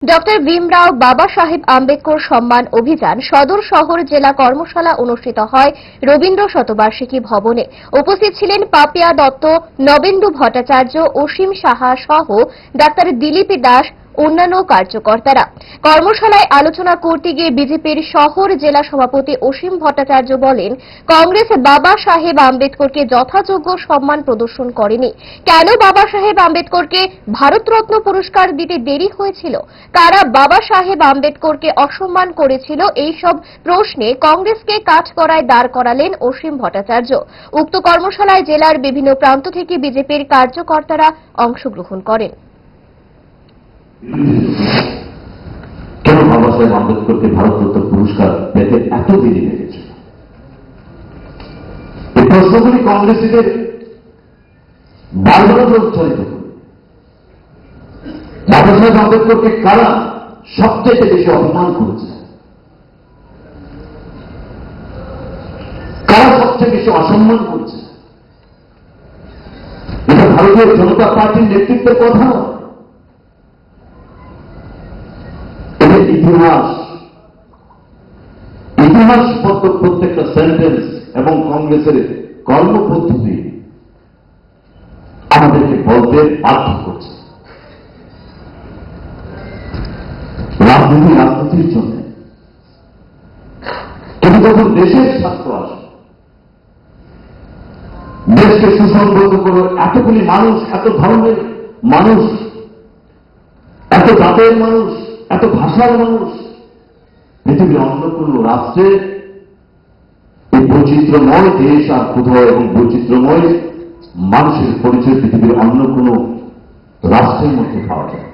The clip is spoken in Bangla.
ডক্টর ভীমরাও বাবা সাহেব আম্বেদকর সম্মান অভিযান সদর শহর জেলা কর্মশালা অনুষ্ঠিত হয় রবীন্দ্র শতবার্ষিকী ভবনে। উপস্থিত ছিলেন পাপিয়া দত্ত, নবেন্দু ভট্টাচার্য, অসীম সাহা সহ ডাক্তার দিলীপ দাস অন্যান্য কার্যকর্তারা। কর্মশালায় আলোচনা করতে গিয়ে বিজেপির শহর জেলা সভাপতি অসীম ভট্টাচার্য বলেন, কংগ্রেস বাবা সাহেব আম্বেদকরকে যথাযোগ্য সম্মান প্রদর্শন করেনি। কেন বাবা সাহেব আম্বেদকরকে ভারতরত্ন পুরস্কার দিতে দেরি হয়েছিল, কারা বাবা সাহেব আম্বেদকরকে অসম্মান করেছিল, এইসব প্রশ্নে কংগ্রেসকে কাঠগড়ায় দাঁড় করালেন অসীম ভট্টাচার্য। উক্ত কর্মশালায় জেলার বিভিন্ন প্রান্ত থেকে বিজেপির কার্যকর্তারা অংশগ্রহণ করেন। কেন বাবা সাহেব আম্বেদকরকে ভারতরত্ন পুরস্কার পেতে এত দেরি লেগেছে? এই প্রশ্নগুলি কংগ্রেসীদের বারবার উচ্চারিত করে। বাবা সাহেব আম্বেদকরকে কারা সবচেয়ে বেশি অপমান করেছে, কারা সবচেয়ে বেশি অসম্মান করছে, এটা ভারতীয় জনতা পার্টির নেতৃত্বের কথা নয়। ইতিহাস প্রত্যেকটা সেন্টেন্স এবং কংগ্রেসের কর্মপদ্ধতি আমাদেরকে বলতে বাধ্য করছে। রাজনীতির জন্য, কিন্তু যখন দেশের স্বার্থ আসে, দেশকে সুসংগত করে এতগুলি মানুষ, এত ধর্মের মানুষ, এত জাতের মানুষ, এত ভাষার মানুষ, পৃথিবীর অন্য কোন রাষ্ট্রে এই বৈচিত্র্যময় দেশ আর কোথাও এবং বৈচিত্র্যময় মানুষের পরিচয় পৃথিবীর অন্য কোন রাষ্ট্রের মধ্যে পাওয়া যায়।